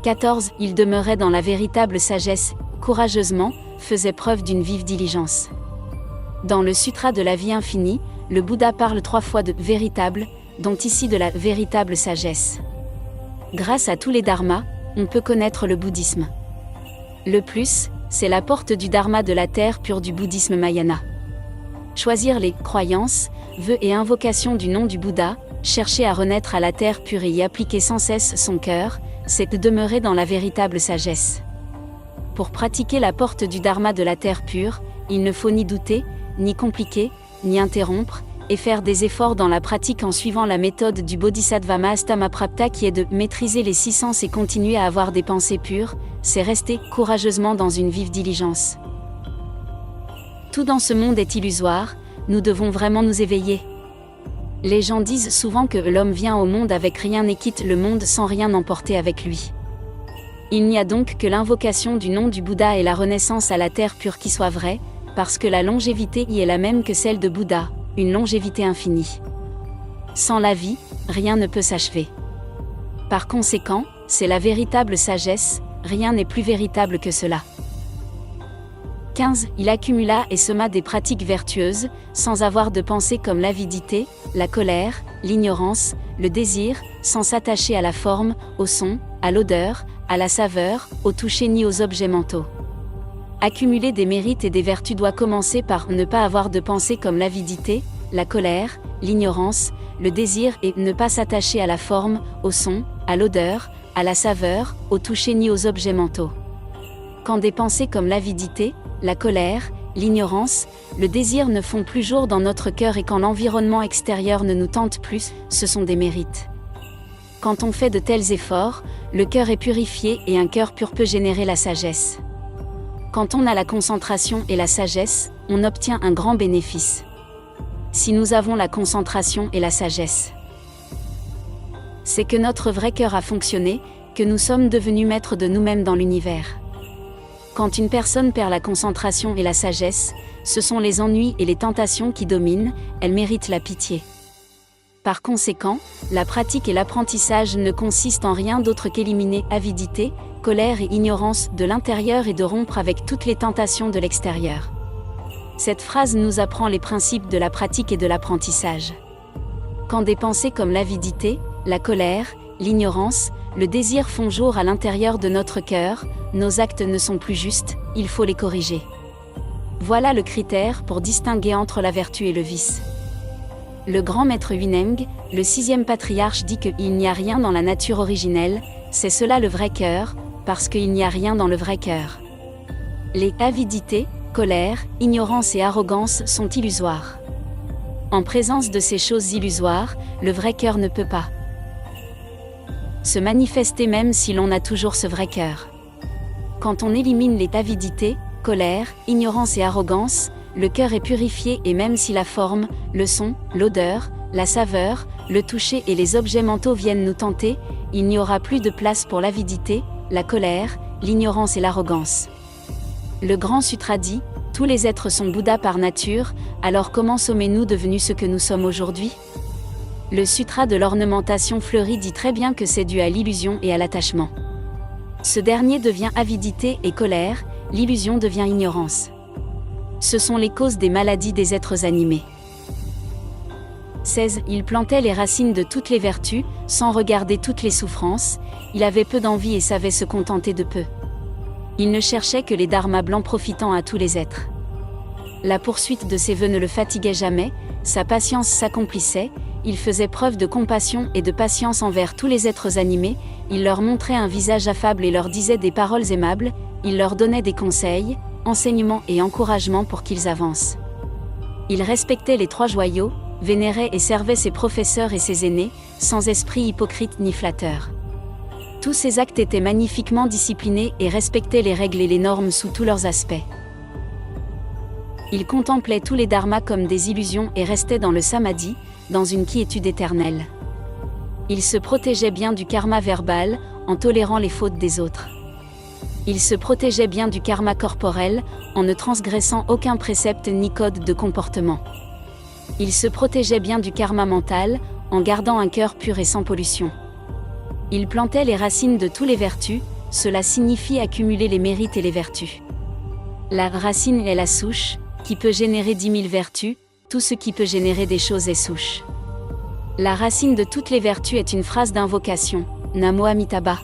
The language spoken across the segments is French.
14. Il demeurait dans la véritable sagesse, courageusement, faisait preuve d'une vive diligence. Dans le Sutra de la vie infinie, le Bouddha parle 3 fois de « véritable », dont ici de la « véritable sagesse ». Grâce à tous les dharmas, on peut connaître le bouddhisme. Le plus, c'est la porte du dharma de la terre pure du bouddhisme Mahayana. Choisir les croyances, vœux et invocations du nom du Bouddha, chercher à renaître à la terre pure et y appliquer sans cesse son cœur, c'est de demeurer dans la véritable sagesse. Pour pratiquer la porte du dharma de la terre pure, il ne faut ni douter, ni compliquer, ni interrompre, et faire des efforts dans la pratique en suivant la méthode du Bodhisattva Mahastamaprapta qui est de maîtriser les 6 sens et continuer à avoir des pensées pures, c'est rester courageusement dans une vive diligence. Tout dans ce monde est illusoire, nous devons vraiment nous éveiller. Les gens disent souvent que l'homme vient au monde avec rien et quitte le monde sans rien emporter avec lui. Il n'y a donc que l'invocation du nom du Bouddha et la renaissance à la terre pure qui soit vraie, parce que la longévité y est la même que celle de Bouddha, une longévité infinie. Sans la vie, rien ne peut s'achever. Par conséquent, c'est la véritable sagesse, rien n'est plus véritable que cela. 15. Il accumula et sema des pratiques vertueuses, sans avoir de pensée comme l'avidité, la colère, l'ignorance, le désir, sans s'attacher à la forme, au son, à l'odeur, à la saveur, au toucher ni aux objets mentaux. Accumuler des mérites et des vertus doit commencer par ne pas avoir de pensée comme l'avidité, la colère, l'ignorance, le désir et ne pas s'attacher à la forme, au son, à l'odeur, à la saveur, au toucher ni aux objets mentaux. Quand des pensées comme l'avidité, la colère, l'ignorance, le désir ne font plus jour dans notre cœur et quand l'environnement extérieur ne nous tente plus, ce sont des mérites. Quand on fait de tels efforts, le cœur est purifié et un cœur pur peut générer la sagesse. Quand on a la concentration et la sagesse, on obtient un grand bénéfice. Si nous avons la concentration et la sagesse, c'est que notre vrai cœur a fonctionné, que nous sommes devenus maîtres de nous-mêmes dans l'univers. Quand une personne perd la concentration et la sagesse, ce sont les ennuis et les tentations qui dominent, elle mérite la pitié. Par conséquent, la pratique et l'apprentissage ne consistent en rien d'autre qu'éliminer avidité, colère et ignorance de l'intérieur et de rompre avec toutes les tentations de l'extérieur. Cette phrase nous apprend les principes de la pratique et de l'apprentissage. Quand des pensées comme l'avidité, la colère, l'ignorance, le désir font jour à l'intérieur de notre cœur, nos actes ne sont plus justes, il faut les corriger. Voilà le critère pour distinguer entre la vertu et le vice. Le grand maître Huineng, le 6e patriarche dit qu'il n'y a rien dans la nature originelle, c'est cela le vrai cœur, parce qu'il n'y a rien dans le vrai cœur. Les avidités, colère, ignorance et arrogance sont illusoires. En présence de ces choses illusoires, le vrai cœur ne peut pas se manifester même si l'on a toujours ce vrai cœur. Quand on élimine les avidités, colère, ignorance et arrogance, le cœur est purifié et même si la forme, le son, l'odeur, la saveur, le toucher et les objets mentaux viennent nous tenter, il n'y aura plus de place pour l'avidité, la colère, l'ignorance et l'arrogance. Le Grand Sutra dit, tous les êtres sont Bouddha par nature, alors comment sommes-nous devenus ce que nous sommes aujourd'hui ? Le Sutra de l'ornementation fleurie dit très bien que c'est dû à l'illusion et à l'attachement. Ce dernier devient avidité et colère, l'illusion devient ignorance. Ce sont les causes des maladies des êtres animés. 16. Il plantait les racines de toutes les vertus, sans regarder toutes les souffrances, il avait peu d'envie et savait se contenter de peu. Il ne cherchait que les dharmas blancs profitant à tous les êtres. La poursuite de ses vœux ne le fatiguait jamais, sa patience s'accomplissait, il faisait preuve de compassion et de patience envers tous les êtres animés, il leur montrait un visage affable et leur disait des paroles aimables, il leur donnait des conseils, enseignements et encouragements pour qu'ils avancent. Il respectait les 3 joyaux, vénérait et servait ses professeurs et ses aînés, sans esprit hypocrite ni flatteur. Tous ces actes étaient magnifiquement disciplinés et respectaient les règles et les normes sous tous leurs aspects. Il contemplait tous les dharmas comme des illusions et restait dans le samadhi, dans une quiétude éternelle. Il se protégeait bien du karma verbal, en tolérant les fautes des autres. Il se protégeait bien du karma corporel, en ne transgressant aucun précepte ni code de comportement. Il se protégeait bien du karma mental, en gardant un cœur pur et sans pollution. Il plantait les racines de toutes les vertus, cela signifie accumuler les mérites et les vertus. La racine est la souche, qui peut générer 10 000 vertus, tout ce qui peut générer des choses est souche. La racine de toutes les vertus est une phrase d'invocation, Namo Amitabha.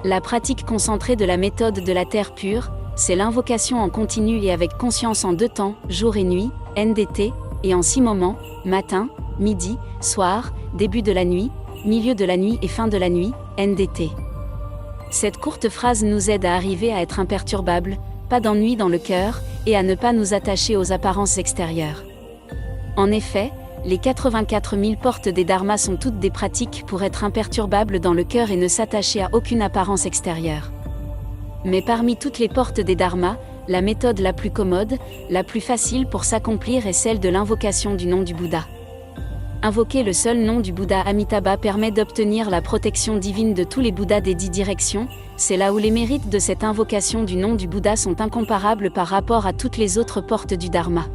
La pratique concentrée de la méthode de la terre pure, c'est l'invocation en continu et avec conscience en 2 temps, jour et nuit, NDT, et en 6 moments, matin, midi, soir, début de la nuit, milieu de la nuit et fin de la nuit, NDT. Cette courte phrase nous aide à arriver à être imperturbables, pas d'ennui dans le cœur, et à ne pas nous attacher aux apparences extérieures. En effet, les 84 000 portes des dharmas sont toutes des pratiques pour être imperturbables dans le cœur et ne s'attacher à aucune apparence extérieure. Mais parmi toutes les portes des dharmas, la méthode la plus commode, la plus facile pour s'accomplir est celle de l'invocation du nom du Bouddha. Invoquer le seul nom du Bouddha Amitabha permet d'obtenir la protection divine de tous les Bouddhas des 10 directions, c'est là où les mérites de cette invocation du nom du Bouddha sont incomparables par rapport à toutes les autres portes du Dharma.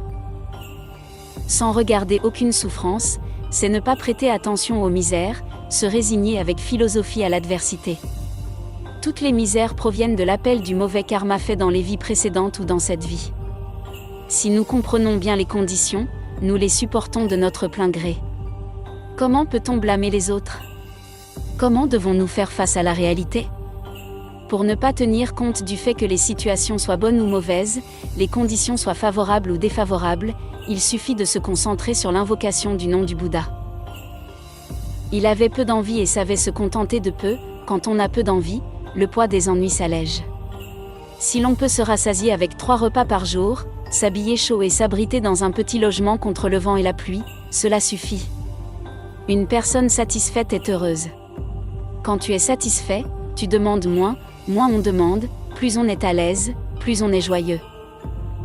Sans regarder aucune souffrance, c'est ne pas prêter attention aux misères, se résigner avec philosophie à l'adversité. Toutes les misères proviennent de l'appel du mauvais karma fait dans les vies précédentes ou dans cette vie. Si nous comprenons bien les conditions, nous les supportons de notre plein gré. Comment peut-on blâmer les autres? Comment devons-nous faire face à la réalité? Pour ne pas tenir compte du fait que les situations soient bonnes ou mauvaises, les conditions soient favorables ou défavorables, il suffit de se concentrer sur l'invocation du nom du Bouddha. Il avait peu d'envie et savait se contenter de peu. Quand on a peu d'envie, le poids des ennuis s'allège. Si l'on peut se rassasier avec 3 repas par jour, s'habiller chaud et s'abriter dans un petit logement contre le vent et la pluie, cela suffit. Une personne satisfaite est heureuse. Quand tu es satisfait, tu demandes moins on demande, plus on est à l'aise, plus on est joyeux.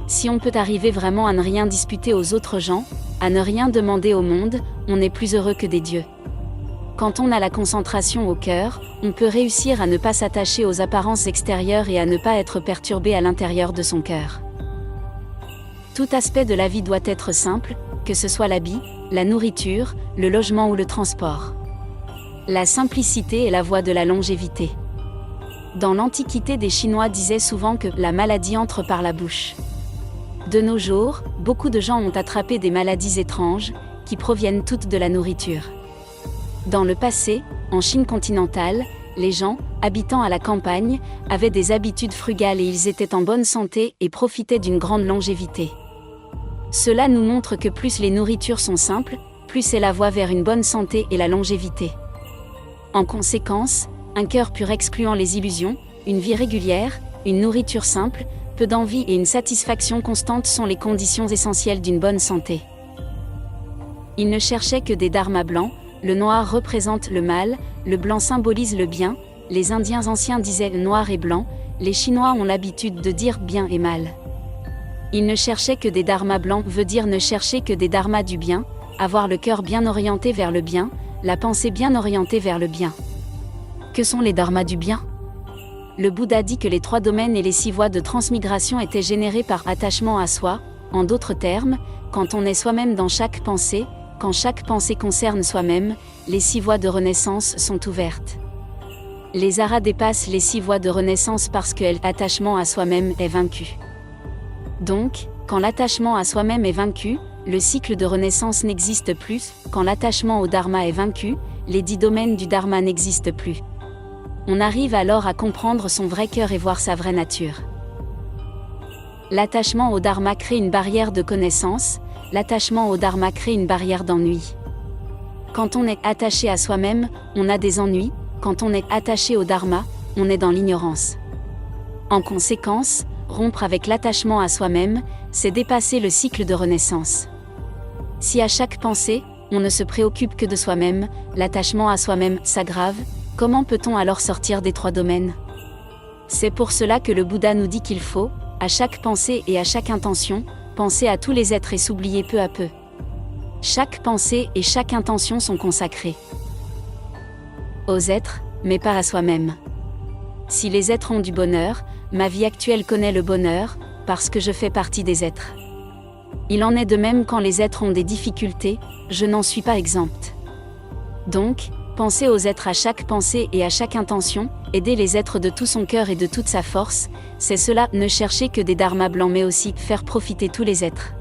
Si on peut arriver vraiment à ne rien disputer aux autres gens, à ne rien demander au monde, on est plus heureux que des dieux. Quand on a la concentration au cœur, on peut réussir à ne pas s'attacher aux apparences extérieures et à ne pas être perturbé à l'intérieur de son cœur. Tout aspect de la vie doit être simple, que ce soit l'habit, la nourriture, le logement ou le transport. La simplicité est la voie de la longévité. Dans l'Antiquité, des Chinois disaient souvent que la maladie entre par la bouche. De nos jours, beaucoup de gens ont attrapé des maladies étranges, qui proviennent toutes de la nourriture. Dans le passé, en Chine continentale, les gens, habitant à la campagne, avaient des habitudes frugales et ils étaient en bonne santé et profitaient d'une grande longévité. Cela nous montre que plus les nourritures sont simples, plus c'est la voie vers une bonne santé et la longévité. En conséquence, un cœur pur excluant les illusions, une vie régulière, une nourriture simple, peu d'envie et une satisfaction constante sont les conditions essentielles d'une bonne santé. Ils ne cherchaient que des dharmas blancs, le noir représente le mal, le blanc symbolise le bien, les Indiens anciens disaient noir et blanc, les Chinois ont l'habitude de dire bien et mal. Ils ne cherchaient que des dharmas blancs veut dire ne chercher que des dharmas du bien, avoir le cœur bien orienté vers le bien, la pensée bien orientée vers le bien. Que sont les dharmas du bien? Le Bouddha dit que les 3 domaines et les 6 voies de transmigration étaient générés par attachement à soi, en d'autres termes, quand on est soi-même dans chaque pensée, quand chaque pensée concerne soi-même, les 6 voies de renaissance sont ouvertes. Les aras dépassent les 6 voies de renaissance parce que l'attachement à soi-même est vaincu. Donc, quand l'attachement à soi-même est vaincu, le cycle de renaissance n'existe plus, quand l'attachement au dharma est vaincu, les 10 domaines du dharma n'existent plus. On arrive alors à comprendre son vrai cœur et voir sa vraie nature. L'attachement au dharma crée une barrière de connaissance, l'attachement au dharma crée une barrière d'ennui. Quand on est attaché à soi-même, on a des ennuis, quand on est attaché au dharma, on est dans l'ignorance. En conséquence, rompre avec l'attachement à soi-même, c'est dépasser le cycle de renaissance. Si à chaque pensée, on ne se préoccupe que de soi-même, l'attachement à soi-même s'aggrave, comment peut-on alors sortir des 3 domaines? C'est pour cela que le Bouddha nous dit qu'il faut, à chaque pensée et à chaque intention, penser à tous les êtres et s'oublier peu à peu. Chaque pensée et chaque intention sont consacrées aux êtres, mais pas à soi-même. Si les êtres ont du bonheur, ma vie actuelle connaît le bonheur, parce que je fais partie des êtres. Il en est de même quand les êtres ont des difficultés, je n'en suis pas exempte. Donc, penser aux êtres à chaque pensée et à chaque intention, aider les êtres de tout son cœur et de toute sa force, c'est cela, ne chercher que des dharmas blancs mais aussi faire profiter tous les êtres.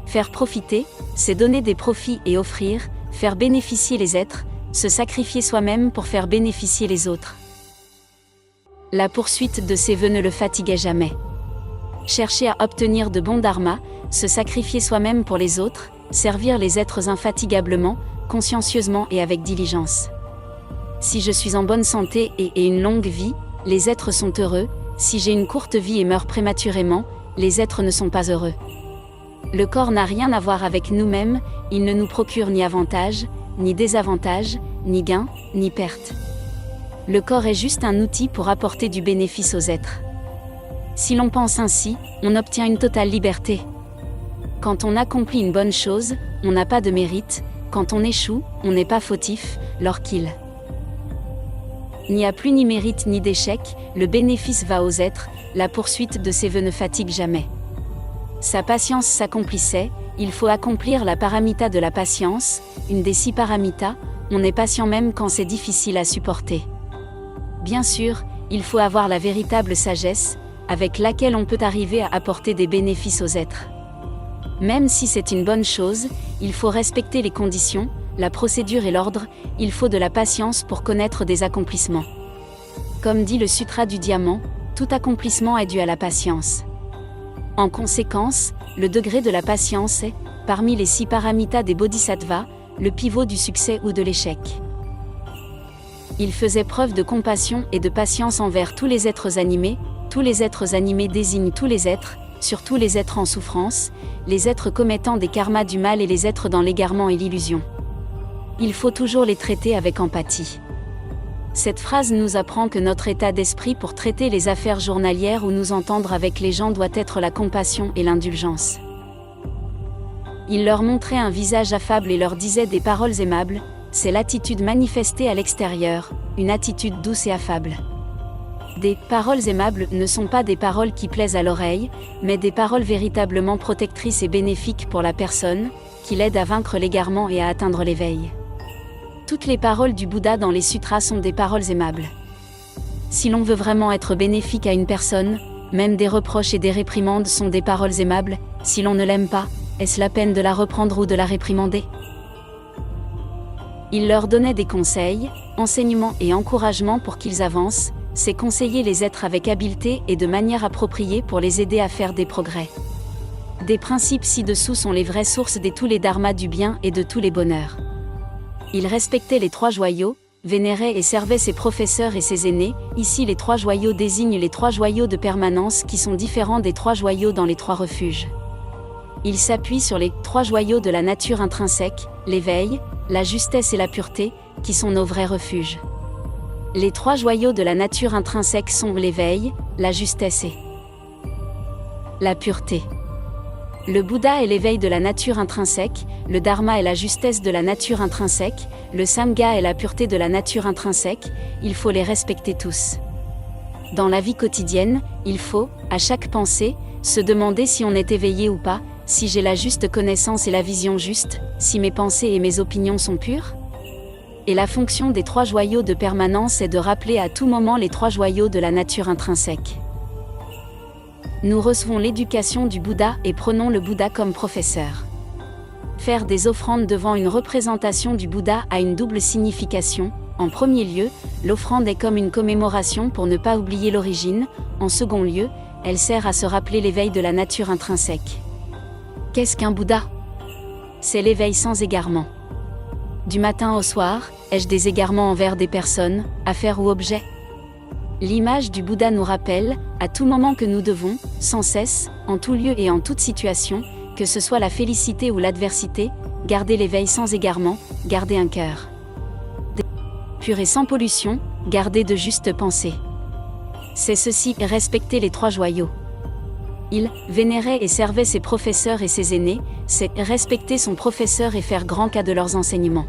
Faire profiter, c'est donner des profits et offrir, faire bénéficier les êtres, se sacrifier soi-même pour faire bénéficier les autres. La poursuite de ses vœux ne le fatiguait jamais. Chercher à obtenir de bons dharmas, se sacrifier soi-même pour les autres, servir les êtres infatigablement, consciencieusement et avec diligence. Si je suis en bonne santé et une longue vie, les êtres sont heureux, si j'ai une courte vie et meurs prématurément, les êtres ne sont pas heureux. Le corps n'a rien à voir avec nous-mêmes, il ne nous procure ni avantage, ni désavantage, ni gain, ni perte. Le corps est juste un outil pour apporter du bénéfice aux êtres. Si l'on pense ainsi, on obtient une totale liberté. Quand on accomplit une bonne chose, on n'a pas de mérite, quand on échoue, on n'est pas fautif, lorsqu'il n'y a plus ni mérite ni d'échec, le bénéfice va aux êtres, la poursuite de ses vœux ne fatigue jamais. Sa patience s'accomplissait, il faut accomplir la paramita de la patience, une des 6 paramitas, on est patient même quand c'est difficile à supporter. Bien sûr, il faut avoir la véritable sagesse, avec laquelle on peut arriver à apporter des bénéfices aux êtres. Même si c'est une bonne chose, il faut respecter les conditions, la procédure et l'ordre, il faut de la patience pour connaître des accomplissements. Comme dit le Sutra du Diamant, tout accomplissement est dû à la patience. En conséquence, le degré de la patience est, parmi les 6 paramitas des bodhisattvas, le pivot du succès ou de l'échec. Il faisait preuve de compassion et de patience envers tous les êtres animés. Tous les êtres animés désignent tous les êtres, surtout les êtres en souffrance, les êtres commettant des karmas du mal et les êtres dans l'égarement et l'illusion. Il faut toujours les traiter avec empathie. Cette phrase nous apprend que notre état d'esprit pour traiter les affaires journalières ou nous entendre avec les gens doit être la compassion et l'indulgence. Il leur montrait un visage affable et leur disait des paroles aimables, c'est l'attitude manifestée à l'extérieur, une attitude douce et affable. Des paroles aimables ne sont pas des paroles qui plaisent à l'oreille, mais des paroles véritablement protectrices et bénéfiques pour la personne, qui l'aident à vaincre l'égarement et à atteindre l'éveil. Toutes les paroles du Bouddha dans les sutras sont des paroles aimables. Si l'on veut vraiment être bénéfique à une personne, même des reproches et des réprimandes sont des paroles aimables, si l'on ne l'aime pas, est-ce la peine de la reprendre ou de la réprimander ? Il leur donnait des conseils, enseignements et encouragements pour qu'ils avancent, c'est conseiller les êtres avec habileté et de manière appropriée pour les aider à faire des progrès. Des principes ci-dessous sont les vraies sources de tous les dharmas du bien et de tous les bonheurs. Il respectait les 3 joyaux, vénérait et servait ses professeurs et ses aînés. Ici les 3 joyaux désignent les 3 joyaux de permanence qui sont différents des 3 joyaux dans les 3 refuges. Il s'appuie sur les 3 joyaux de la nature intrinsèque, l'éveil, la justesse et la pureté, qui sont nos vrais refuges. Les 3 joyaux de la nature intrinsèque sont l'éveil, la justesse et la pureté. Le Bouddha est l'éveil de la nature intrinsèque, le Dharma est la justesse de la nature intrinsèque, le Sangha est la pureté de la nature intrinsèque, il faut les respecter tous. Dans la vie quotidienne, il faut, à chaque pensée, se demander si on est éveillé ou pas, si j'ai la juste connaissance et la vision juste, si mes pensées et mes opinions sont pures. Et la fonction des 3 joyaux de permanence est de rappeler à tout moment les 3 joyaux de la nature intrinsèque. Nous recevons l'éducation du Bouddha et prenons le Bouddha comme professeur. Faire des offrandes devant une représentation du Bouddha a une double signification. En premier lieu, l'offrande est comme une commémoration pour ne pas oublier l'origine. En second lieu, elle sert à se rappeler l'éveil de la nature intrinsèque. Qu'est-ce qu'un Bouddha ? C'est l'éveil sans égarement. Du matin au soir, ai-je des égarements envers des personnes, affaires ou objets ? L'image du Bouddha nous rappelle, à tout moment que nous devons, sans cesse, en tout lieu et en toute situation, que ce soit la félicité ou l'adversité, garder l'éveil sans égarement, garder un cœur pur et sans pollution, garder de justes pensées. C'est ceci, respecter les 3 joyaux. Il vénérait et servait ses professeurs et ses aînés, c'est respecter son professeur et faire grand cas de leurs enseignements.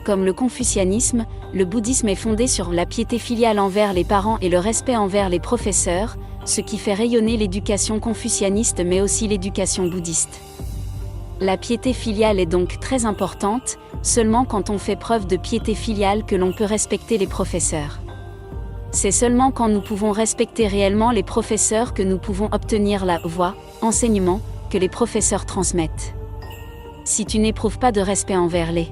Comme le confucianisme, le bouddhisme est fondé sur la piété filiale envers les parents et le respect envers les professeurs, ce qui fait rayonner l'éducation confucianiste mais aussi l'éducation bouddhiste. La piété filiale est donc très importante, seulement quand on fait preuve de piété filiale que l'on peut respecter les professeurs. C'est seulement quand nous pouvons respecter réellement les professeurs que nous pouvons obtenir la voie, enseignement, que les professeurs transmettent. Si tu n'éprouves pas de respect envers les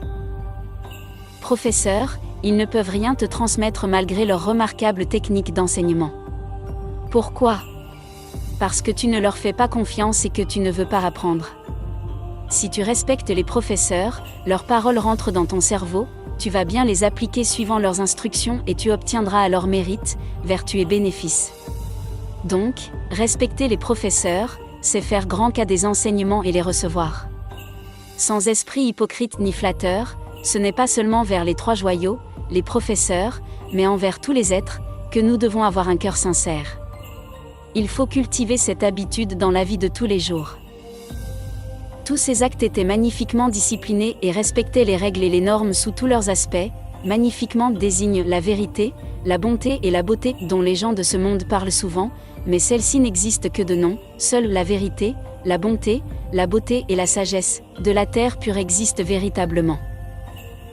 professeurs, ils ne peuvent rien te transmettre malgré leurs remarquables techniques d'enseignement. Pourquoi ? Parce que tu ne leur fais pas confiance et que tu ne veux pas apprendre. Si tu respectes les professeurs, leurs paroles rentrent dans ton cerveau, tu vas bien les appliquer suivant leurs instructions et tu obtiendras alors mérite, vertu et bénéfice. Donc, respecter les professeurs, c'est faire grand cas des enseignements et les recevoir. Sans esprit hypocrite ni flatteur, ce n'est pas seulement vers les trois joyaux, les professeurs, mais envers tous les êtres, que nous devons avoir un cœur sincère. Il faut cultiver cette habitude dans la vie de tous les jours. Tous ces actes étaient magnifiquement disciplinés et respectaient les règles et les normes sous tous leurs aspects. Magnifiquement désigne la vérité, la bonté et la beauté dont les gens de ce monde parlent souvent, mais celles-ci n'existent que de nom. Seule la vérité, la bonté, la beauté et la sagesse de la terre pure existent véritablement.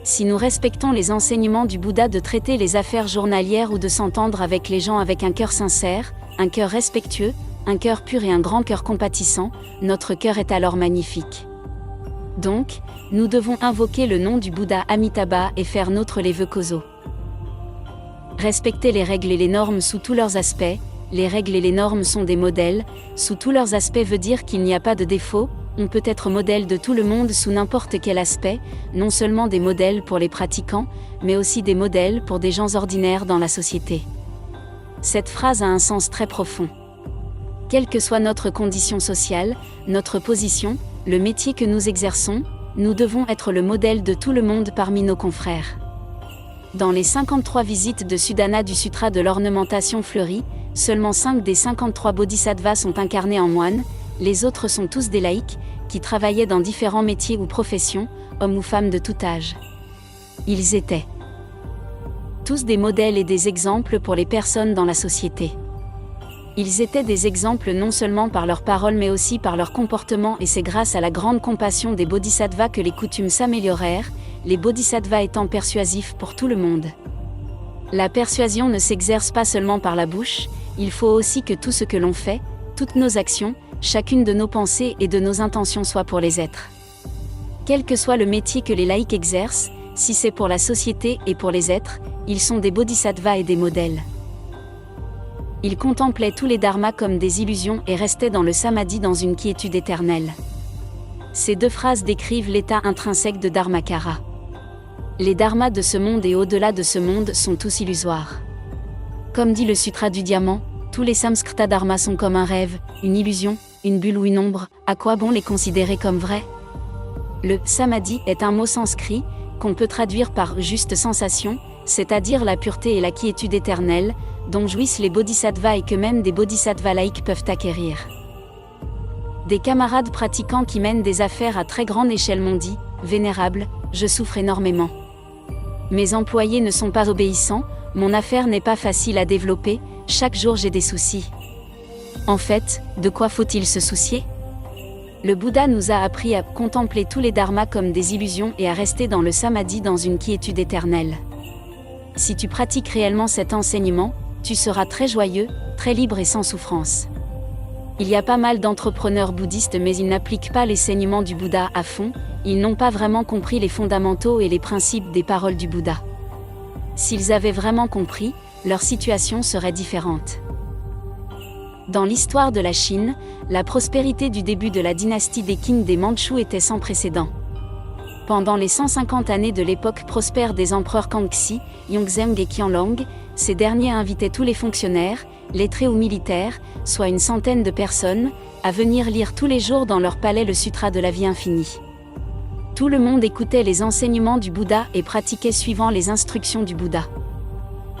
Si nous respectons les enseignements du Bouddha de traiter les affaires journalières ou de s'entendre avec les gens avec un cœur sincère, un cœur respectueux, un cœur pur et un grand cœur compatissant, notre cœur est alors magnifique. Donc, nous devons invoquer le nom du Bouddha Amitabha et faire nôtre les vœux causaux. Respecter les règles et les normes sous tous leurs aspects. Les règles et les normes sont des modèles, sous tous leurs aspects veut dire qu'il n'y a pas de défaut, on peut être modèle de tout le monde sous n'importe quel aspect, non seulement des modèles pour les pratiquants, mais aussi des modèles pour des gens ordinaires dans la société. Cette phrase a un sens très profond. Quelle que soit notre condition sociale, notre position, le métier que nous exerçons, nous devons être le modèle de tout le monde parmi nos confrères. Dans les 53 visites de Sudana du Sutra de l'ornementation fleurie, seulement 5 des 53 bodhisattvas sont incarnés en moines, les autres sont tous des laïcs, qui travaillaient dans différents métiers ou professions, hommes ou femmes de tout âge. Ils étaient tous des modèles et des exemples pour les personnes dans la société. Ils étaient des exemples non seulement par leurs paroles mais aussi par leur comportement et c'est grâce à la grande compassion des bodhisattvas que les coutumes s'améliorèrent, les bodhisattvas étant persuasifs pour tout le monde. La persuasion ne s'exerce pas seulement par la bouche, il faut aussi que tout ce que l'on fait, toutes nos actions, chacune de nos pensées et de nos intentions soit pour les êtres. Quel que soit le métier que les laïcs exercent, si c'est pour la société et pour les êtres, ils sont des bodhisattvas et des modèles. Ils contemplaient tous les dharmas comme des illusions et restaient dans le samadhi dans une quiétude éternelle. Ces deux phrases décrivent l'état intrinsèque de Dharmakara. Les dharmas de ce monde et au-delà de ce monde sont tous illusoires. Comme dit le Sutra du Diamant, tous les samskrita dharmas sont comme un rêve, une illusion, une bulle ou une ombre, à quoi bon les considérer comme vrais ? Le samadhi est un mot sanskrit, qu'on peut traduire par juste sensation, c'est-à-dire la pureté et la quiétude éternelle, dont jouissent les bodhisattvas et que même des bodhisattvas laïcs peuvent acquérir. Des camarades pratiquants qui mènent des affaires à très grande échelle m'ont dit, « Vénérable, je souffre énormément. Mes employés ne sont pas obéissants, mon affaire n'est pas facile à développer, chaque jour j'ai des soucis. » En fait, de quoi faut-il se soucier ? Le Bouddha nous a appris à contempler tous les dharmas comme des illusions et à rester dans le samadhi dans une quiétude éternelle. Si tu pratiques réellement cet enseignement, tu seras très joyeux, très libre et sans souffrance. Il y a pas mal d'entrepreneurs bouddhistes mais ils n'appliquent pas l'enseignement du Bouddha à fond, ils n'ont pas vraiment compris les fondamentaux et les principes des paroles du Bouddha. S'ils avaient vraiment compris, leur situation serait différente. Dans l'histoire de la Chine, la prospérité du début de la dynastie des Qing des Mandchous était sans précédent. Pendant les 150 années de l'époque prospère des empereurs Kangxi, Yongzheng et Qianlong, ces derniers invitaient tous les fonctionnaires, lettrés ou militaires, soit une centaine de personnes, à venir lire tous les jours dans leur palais le Sutra de la vie infinie. Tout le monde écoutait les enseignements du Bouddha et pratiquait suivant les instructions du Bouddha.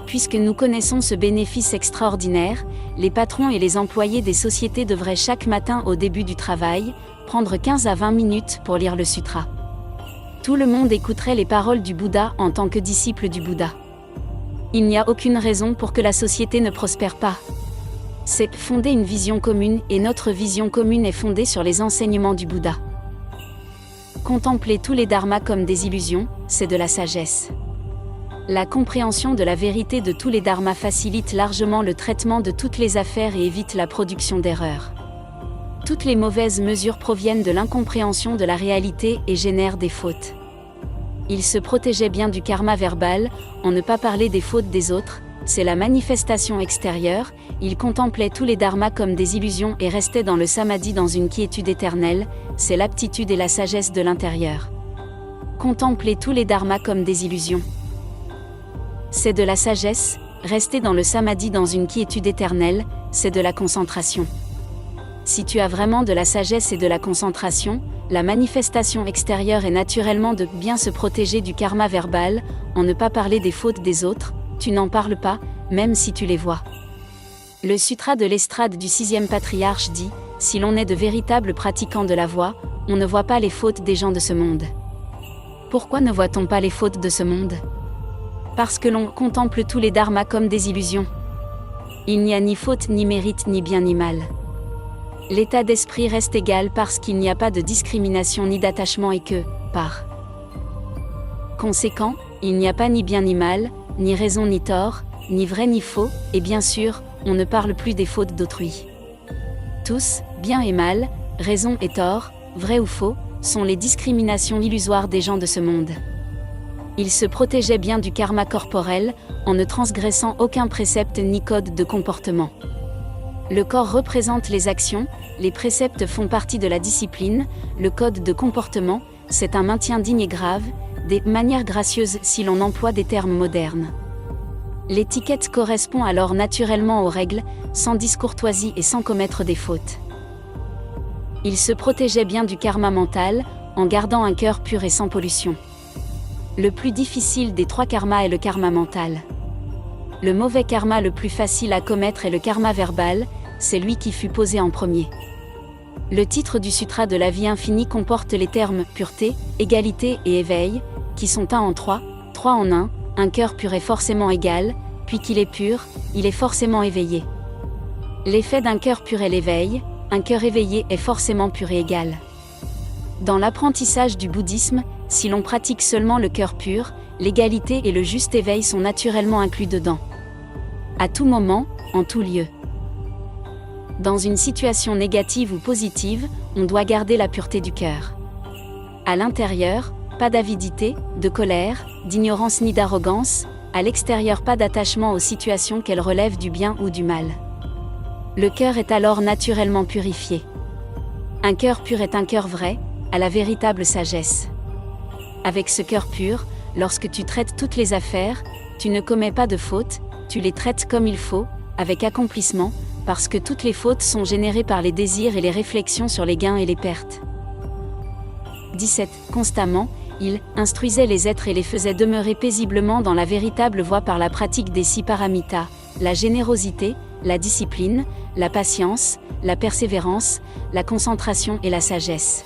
Puisque nous connaissons ce bénéfice extraordinaire, les patrons et les employés des sociétés devraient chaque matin au début du travail, prendre 15 à 20 minutes pour lire le Sutra. Tout le monde écouterait les paroles du Bouddha en tant que disciple du Bouddha. Il n'y a aucune raison pour que la société ne prospère pas. C'est fonder une vision commune et notre vision commune est fondée sur les enseignements du Bouddha. Contempler tous les dharmas comme des illusions, c'est de la sagesse. La compréhension de la vérité de tous les dharmas facilite largement le traitement de toutes les affaires et évite la production d'erreurs. Toutes les mauvaises mesures proviennent de l'incompréhension de la réalité et génèrent des fautes. Il se protégeait bien du karma verbal, en ne pas parler des fautes des autres, c'est la manifestation extérieure, il contemplait tous les dharmas comme des illusions et restait dans le samadhi dans une quiétude éternelle, c'est l'aptitude et la sagesse de l'intérieur. Contempler tous les dharmas comme des illusions. C'est de la sagesse, rester dans le samadhi dans une quiétude éternelle, c'est de la concentration. Si tu as vraiment de la sagesse et de la concentration, la manifestation extérieure est naturellement de bien se protéger du karma verbal, en ne pas parler des fautes des autres, tu n'en parles pas, même si tu les vois. Le sutra de l'estrade du 6e patriarche dit, si l'on est de véritables pratiquants de la voie, on ne voit pas les fautes des gens de ce monde. Pourquoi ne voit-on pas les fautes de ce monde ? Parce que l'on contemple tous les dharmas comme des illusions. Il n'y a ni faute ni mérite ni bien ni mal. L'état d'esprit reste égal parce qu'il n'y a pas de discrimination ni d'attachement et que, par conséquent, il n'y a pas ni bien ni mal, ni raison ni tort, ni vrai ni faux, et bien sûr, on ne parle plus des fautes d'autrui. Tous, bien et mal, raison et tort, vrai ou faux, sont les discriminations illusoires des gens de ce monde. Il se protégeait bien du karma corporel, en ne transgressant aucun précepte ni code de comportement. Le corps représente les actions, les préceptes font partie de la discipline, le code de comportement, c'est un maintien digne et grave, des manières gracieuses si l'on emploie des termes modernes. L'étiquette correspond alors naturellement aux règles, sans discourtoisie et sans commettre des fautes. Il se protégeait bien du karma mental, en gardant un cœur pur et sans pollution. Le plus difficile des 3 karmas est le karma mental. Le mauvais karma le plus facile à commettre est le karma verbal, c'est lui qui fut posé en premier. Le titre du sutra de la vie infinie comporte les termes pureté, égalité et éveil, qui sont 1 en 3, 3 en 1, un cœur pur est forcément égal, puis qu'il est pur, il est forcément éveillé. L'effet d'un cœur pur est l'éveil, un cœur éveillé est forcément pur et égal. Dans l'apprentissage du bouddhisme, si l'on pratique seulement le cœur pur, l'égalité et le juste éveil sont naturellement inclus dedans. À tout moment, en tout lieu. Dans une situation négative ou positive, on doit garder la pureté du cœur. À l'intérieur, pas d'avidité, de colère, d'ignorance ni d'arrogance, à l'extérieur pas d'attachement aux situations qu'elles relèvent du bien ou du mal. Le cœur est alors naturellement purifié. Un cœur pur est un cœur vrai, à la véritable sagesse. Avec ce cœur pur, lorsque tu traites toutes les affaires, tu ne commets pas de fautes, tu les traites comme il faut, avec accomplissement, parce que toutes les fautes sont générées par les désirs et les réflexions sur les gains et les pertes. 17. Constamment, il instruisait les êtres et les faisait demeurer paisiblement dans la véritable voie par la pratique des 6 paramitas, la générosité, la discipline, la patience, la persévérance, la concentration et la sagesse.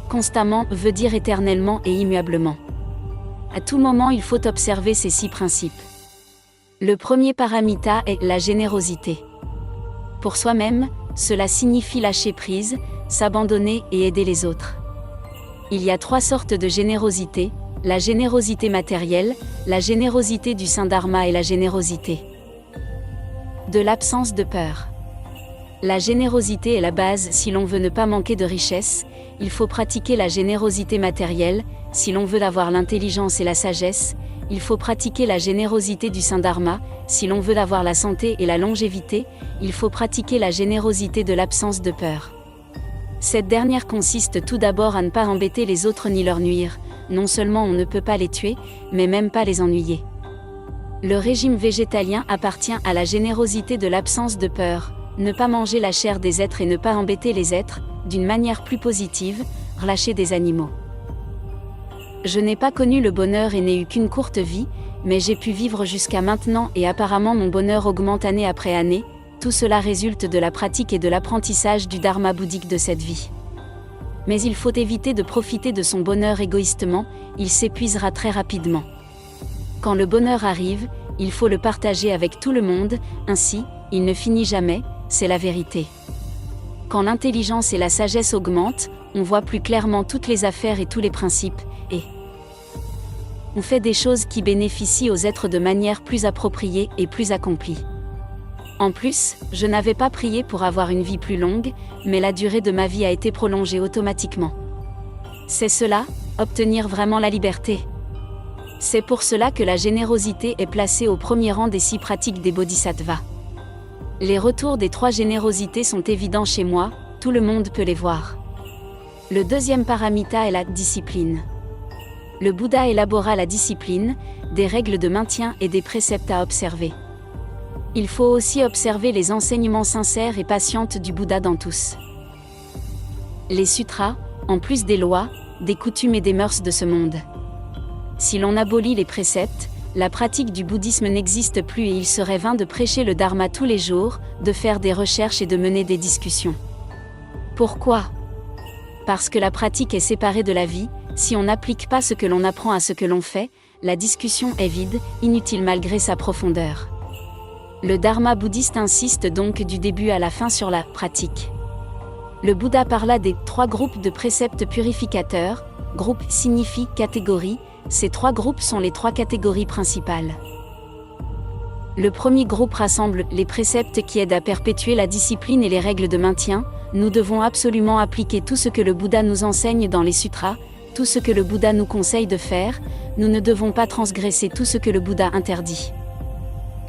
Constamment veut dire éternellement et immuablement. À tout moment il faut observer ces 6 principes. Le premier paramita est la générosité. Pour soi-même, cela signifie lâcher prise, s'abandonner et aider les autres. Il y a 3 sortes de générosité, la générosité matérielle, la générosité du saint dharma et la générosité de l'absence de peur. La générosité est la base si l'on veut ne pas manquer de richesse, il faut pratiquer la générosité matérielle, si l'on veut avoir l'intelligence et la sagesse, il faut pratiquer la générosité du saint dharma, si l'on veut avoir la santé et la longévité, il faut pratiquer la générosité de l'absence de peur. Cette dernière consiste tout d'abord à ne pas embêter les autres ni leur nuire, non seulement on ne peut pas les tuer, mais même pas les ennuyer. Le régime végétalien appartient à la générosité de l'absence de peur, ne pas manger la chair des êtres et ne pas embêter les êtres, d'une manière plus positive, relâcher des animaux. Je n'ai pas connu le bonheur et n'ai eu qu'une courte vie, mais j'ai pu vivre jusqu'à maintenant et apparemment mon bonheur augmente année après année, tout cela résulte de la pratique et de l'apprentissage du dharma bouddhique de cette vie. Mais il faut éviter de profiter de son bonheur égoïstement, il s'épuisera très rapidement. Quand le bonheur arrive, il faut le partager avec tout le monde, ainsi, il ne finit jamais, c'est la vérité. Quand l'intelligence et la sagesse augmentent, on voit plus clairement toutes les affaires et tous les principes, et on fait des choses qui bénéficient aux êtres de manière plus appropriée et plus accomplie. En plus, je n'avais pas prié pour avoir une vie plus longue, mais la durée de ma vie a été prolongée automatiquement. C'est cela, obtenir vraiment la liberté. C'est pour cela que la générosité est placée au premier rang des 6 pratiques des bodhisattvas. Les retours des 3 générosités sont évidents chez moi, tout le monde peut les voir. Le deuxième paramita est la discipline. Le Bouddha élabora la discipline, des règles de maintien et des préceptes à observer. Il faut aussi observer les enseignements sincères et patientes du Bouddha dans tous les sutras, en plus des lois, des coutumes et des mœurs de ce monde. Si l'on abolit les préceptes, la pratique du bouddhisme n'existe plus et il serait vain de prêcher le dharma tous les jours, de faire des recherches et de mener des discussions. Pourquoi ? Parce que la pratique est séparée de la vie, si on n'applique pas ce que l'on apprend à ce que l'on fait, la discussion est vide, inutile malgré sa profondeur. Le dharma bouddhiste insiste donc du début à la fin sur la pratique. Le Bouddha parla des 3 groupes de préceptes purificateurs. Groupe signifie catégorie, ces 3 groupes sont les 3 catégories principales. Le premier groupe rassemble les préceptes qui aident à perpétuer la discipline et les règles de maintien. Nous devons absolument appliquer tout ce que le Bouddha nous enseigne dans les sutras, tout ce que le Bouddha nous conseille de faire, nous ne devons pas transgresser tout ce que le Bouddha interdit.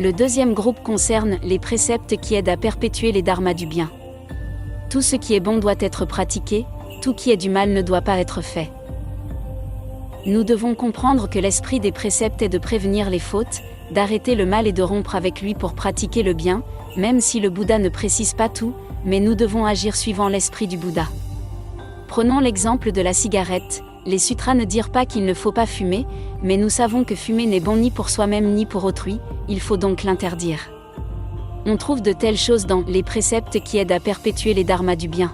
Le deuxième groupe concerne les préceptes qui aident à perpétuer les dharmas du bien. Tout ce qui est bon doit être pratiqué, tout qui est du mal ne doit pas être fait. Nous devons comprendre que l'esprit des préceptes est de prévenir les fautes, d'arrêter le mal et de rompre avec lui pour pratiquer le bien, même si le Bouddha ne précise pas tout, mais nous devons agir suivant l'esprit du Bouddha. Prenons l'exemple de la cigarette. Les sutras ne dirent pas qu'il ne faut pas fumer, mais nous savons que fumer n'est bon ni pour soi-même ni pour autrui, il faut donc l'interdire. On trouve de telles choses dans les préceptes qui aident à perpétuer les dharmas du bien.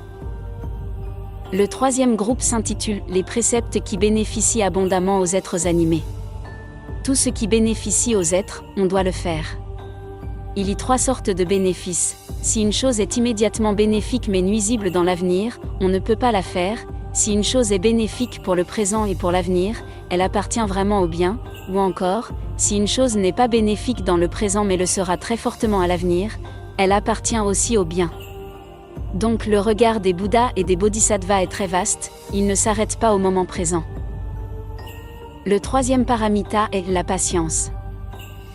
Le troisième groupe s'intitule « Les préceptes qui bénéficient abondamment aux êtres animés ». Tout ce qui bénéficie aux êtres, on doit le faire. Il y a 3 sortes de bénéfices. Si une chose est immédiatement bénéfique mais nuisible dans l'avenir, on ne peut pas la faire. Si une chose est bénéfique pour le présent et pour l'avenir, elle appartient vraiment au bien, ou encore, si une chose n'est pas bénéfique dans le présent mais le sera très fortement à l'avenir, elle appartient aussi au bien. Donc le regard des Bouddhas et des Bodhisattvas est très vaste, il ne s'arrête pas au moment présent. Le troisième paramita est la patience.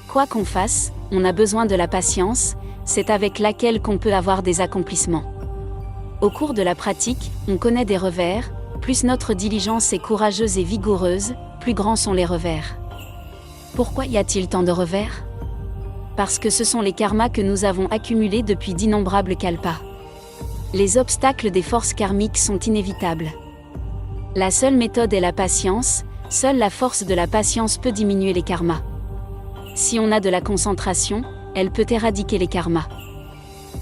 Quoi qu'on fasse, on a besoin de la patience, c'est avec laquelle qu'on peut avoir des accomplissements. Au cours de la pratique, on connaît des revers, plus notre diligence est courageuse et vigoureuse, plus grands sont les revers. Pourquoi y a-t-il tant de revers ? Parce que ce sont les karmas que nous avons accumulés depuis d'innombrables kalpas. Les obstacles des forces karmiques sont inévitables. La seule méthode est la patience, seule la force de la patience peut diminuer les karmas. Si on a de la concentration, elle peut éradiquer les karmas.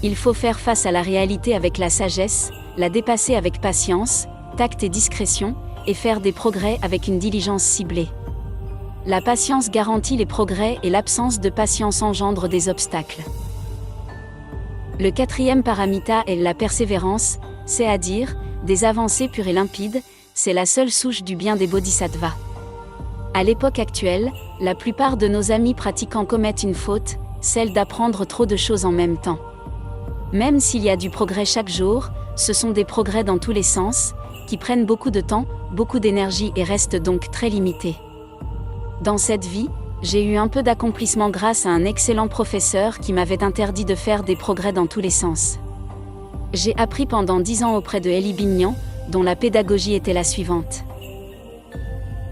Il faut faire face à la réalité avec la sagesse, la dépasser avec patience, tact et discrétion, et faire des progrès avec une diligence ciblée. La patience garantit les progrès et l'absence de patience engendre des obstacles. Le quatrième paramita est la persévérance, c'est-à-dire, des avancées pures et limpides, c'est la seule souche du bien des bodhisattvas. À l'époque actuelle, la plupart de nos amis pratiquants commettent une faute, celle d'apprendre trop de choses en même temps. Même s'il y a du progrès chaque jour, ce sont des progrès dans tous les sens, qui prennent beaucoup de temps, beaucoup d'énergie et restent donc très limités. Dans cette vie, j'ai eu un peu d'accomplissement grâce à un excellent professeur qui m'avait interdit de faire des progrès dans tous les sens. J'ai appris pendant 10 ans auprès de Elie Bignan, dont la pédagogie était la suivante.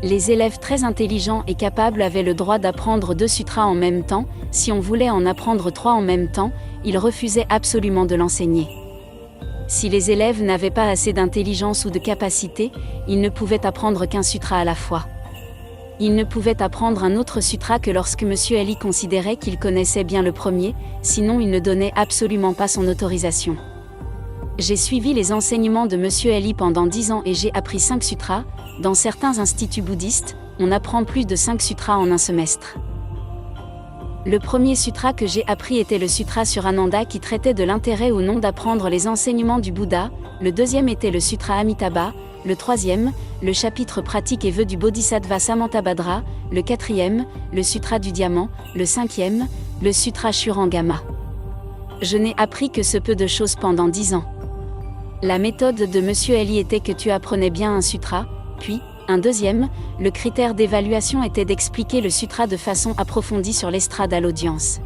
Les élèves très intelligents et capables avaient le droit d'apprendre 2 sutras en même temps, si on voulait en apprendre 3 en même temps, ils refusaient absolument de l'enseigner. Si les élèves n'avaient pas assez d'intelligence ou de capacité, ils ne pouvaient apprendre qu'un sutra à la fois. Ils ne pouvaient apprendre un autre sutra que lorsque M. Elie considérait qu'il connaissait bien le premier, sinon il ne donnait absolument pas son autorisation. J'ai suivi les enseignements de M. Elie pendant 10 ans et j'ai appris 5 sutras. Dans certains instituts bouddhistes, on apprend plus de 5 sutras en un semestre. Le premier sutra que j'ai appris était le sutra sur Ananda qui traitait de l'intérêt ou non d'apprendre les enseignements du Bouddha, le deuxième était le sutra Amitabha, le troisième, le chapitre pratique et vœux du Bodhisattva Samantabhadra, le quatrième, le sutra du diamant, le cinquième, le sutra Shurangama. Je n'ai appris que ce peu de choses pendant 10 ans. La méthode de Monsieur Eli était que tu apprenais bien un sutra, puis, un deuxième, le critère d'évaluation était d'expliquer le sutra de façon approfondie sur l'estrade à l'audience.